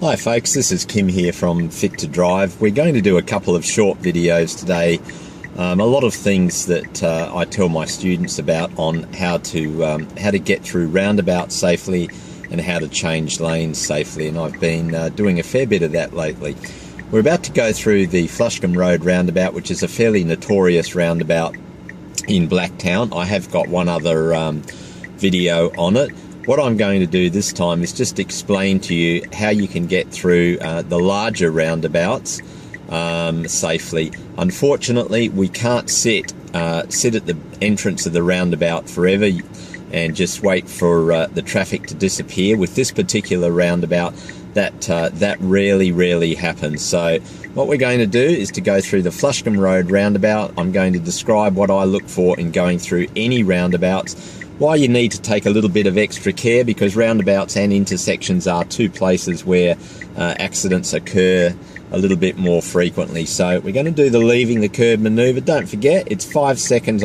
Hi folks, this is Kim here from Fit to Drive. We're going to do a couple of short videos today. A lot of things that I tell my students about on how to get through roundabouts safely and how to change lanes safely, and I've been doing a fair bit of that lately. We're about to go through the Flushcombe Road roundabout, which is a fairly notorious roundabout in Blacktown. I have got one other video on it. What I'm going to do this time is just explain to you how you can get through the larger roundabouts safely. Unfortunately, we can't sit at the entrance of the roundabout forever and just wait for the traffic to disappear. With this particular roundabout, that rarely happens. So what we're going to do is to go through the Flushcombe Road roundabout. I'm going to describe what I look for in going through any roundabouts, why you need to take a little bit of extra care, because roundabouts and intersections are two places where accidents occur a little bit more frequently. So we're going to do the leaving the curb manoeuvre. Don't forget, it's 5 seconds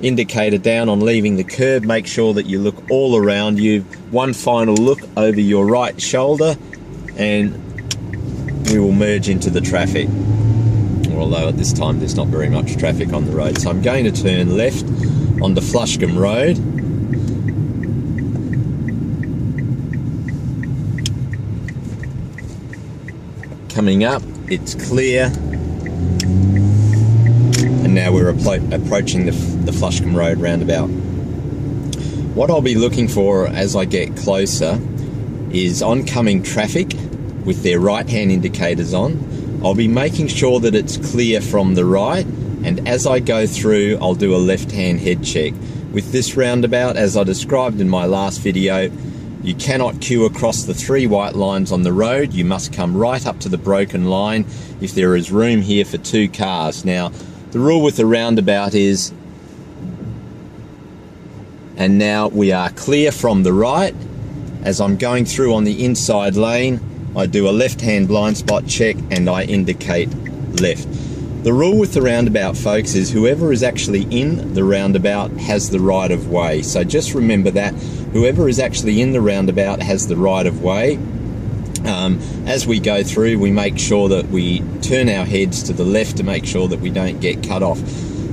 indicator down on leaving the curb. Make sure that you look all around you. One final look over your right shoulder and we will merge into the traffic. Although at this time there's not very much traffic on the road. So I'm going to turn left onto Flushcombe Road. Coming up, it's clear, and now we're approaching the Flushcombe Road roundabout. What I'll be looking for as I get closer is oncoming traffic with their right-hand indicators on. I'll be making sure that it's clear from the right, and as I go through, I'll do a left-hand head check. With this roundabout, as I described in my last video, you cannot queue across the 3 white lines on the road. You must come right up to the broken line if there is room here for 2 cars. Now, the rule with the roundabout is, and now we are clear from the right. As I'm going through on the inside lane, I do a left-hand blind spot check and I indicate left. The rule with the roundabout, folks, is whoever is actually in the roundabout has the right of way. So just remember that. Whoever is actually in the roundabout has the right of way. As we go through, we make sure that we turn our heads to the left to make sure that we don't get cut off.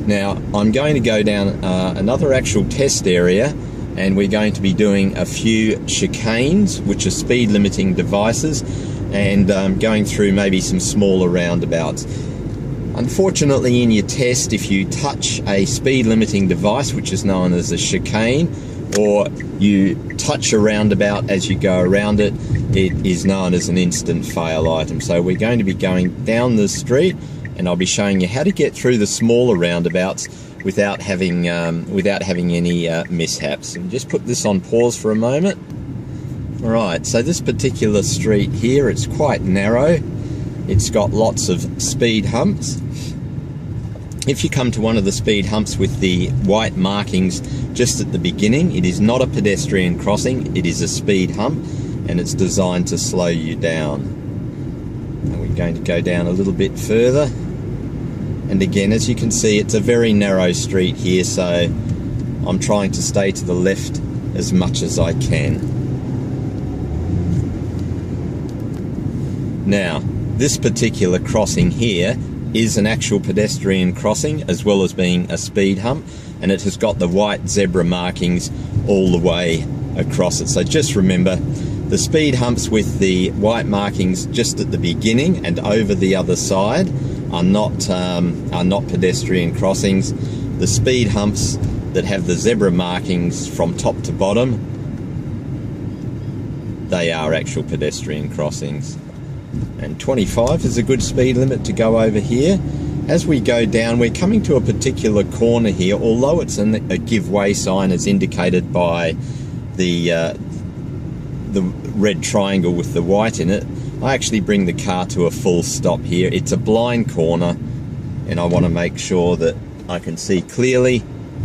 Now, I'm going to go down another actual test area, and we're going to be doing a few chicanes, which are speed limiting devices, and going through maybe some smaller roundabouts. Unfortunately, in your test, if you touch a speed limiting device, which is known as a chicane, or you touch a roundabout as you go around it, it is known as an instant fail item. So we're going to be going down the street, and I'll be showing you how to get through the smaller roundabouts without having any mishaps. And just put this on pause for a moment. All right, so this particular street here, it's quite narrow. It's got lots of speed humps. If you come to one of the speed humps with the white markings just at the beginning, it is not a pedestrian crossing, it is a speed hump, and it's designed to slow you down. And we're going to go down a little bit further. And again, as you can see, it's a very narrow street here, so I'm trying to stay to the left as much as I can. Now, this particular crossing here is an actual pedestrian crossing as well as being a speed hump, and it has got the white zebra markings all the way across it. So just remember, the speed humps with the white markings just at the beginning and over the other side are not pedestrian crossings. The speed humps that have the zebra markings from top to bottom, they are actual pedestrian crossings. And 25 is a good speed limit to go over here. As we go down, we're coming to a particular corner here. Although it's a give way sign as indicated by the red triangle with the white in it, I actually bring the car to a full stop here. It's a blind corner, and I want to make sure that I can see clearly.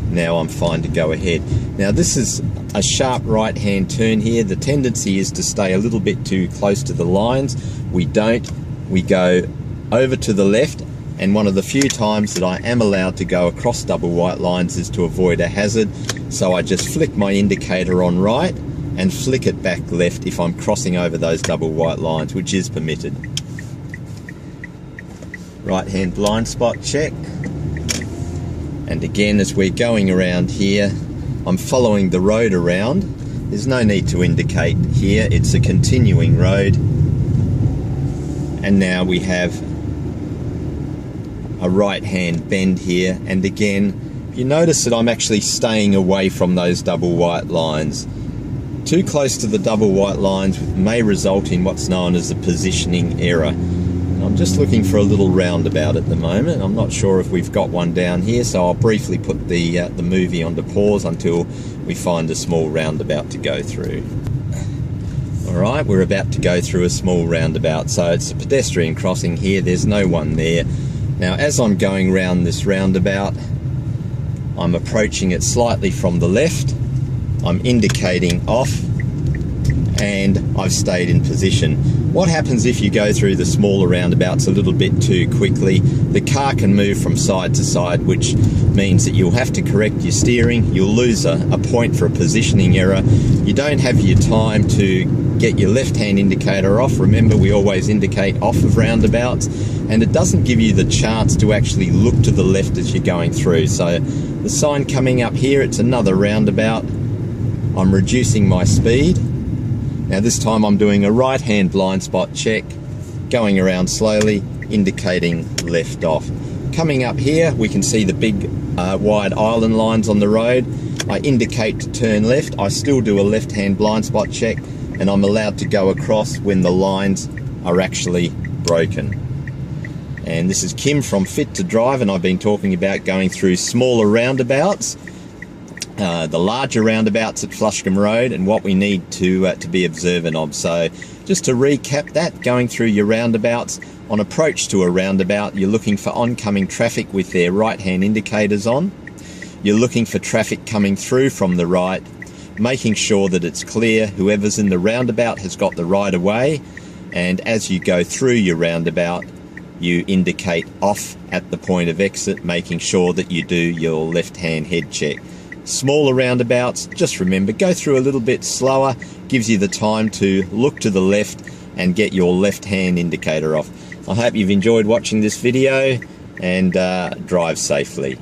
Now I'm fine to go ahead. Now this is a sharp right hand turn here. The tendency is to stay a little bit too close to the lines. We don't. We go over to the left, and one of the few times that I am allowed to go across double white lines is to avoid a hazard. So I just flick my indicator on right, and flick it back left if I'm crossing over those double white lines, which is permitted. Right hand blind spot check. And again, as we're going around here, I'm following the road around. There's no need to indicate here, it's a continuing road. And now we have a right hand bend here, and again, you notice that I'm actually staying away from those double white lines. Too close to the double white lines may result in what's known as a positioning error. I'm just looking for a little roundabout at the moment. I'm not sure if we've got one down here, so I'll briefly put the movie onto pause until we find a small roundabout to go through. Alright, we're about to go through a small roundabout, so it's a pedestrian crossing here, there's no one there. Now as I'm going round this roundabout, I'm approaching it slightly from the left, I'm indicating off, and I've stayed in position. What happens if you go through the smaller roundabouts a little bit too quickly? The car can move from side to side, which means that you'll have to correct your steering, you'll lose a point for a positioning error. You don't have your time to get your left-hand indicator off. Remember, we always indicate off of roundabouts, and it doesn't give you the chance to actually look to the left as you're going through. So the sign coming up here, it's another roundabout. I'm reducing my speed. Now this time I'm doing a right-hand blind spot check, going around slowly, indicating left off. Coming up here, we can see the big wide island lines on the road. I indicate to turn left. I still do a left-hand blind spot check, and I'm allowed to go across when the lines are actually broken. And this is Kim from Fit to Drive, and I've been talking about going through smaller roundabouts, the larger roundabouts at Flushcombe Road, and what we need to be observant of. So just to recap that, going through your roundabouts, on approach to a roundabout, you're looking for oncoming traffic with their right-hand indicators on. You're looking for traffic coming through from the right, making sure that it's clear, whoever's in the roundabout has got the right of way, and as you go through your roundabout, you indicate off at the point of exit, making sure that you do your left-hand head check. Smaller roundabouts, just remember, go through a little bit slower, gives you the time to look to the left and get your left-hand indicator off. I hope you've enjoyed watching this video, and drive safely.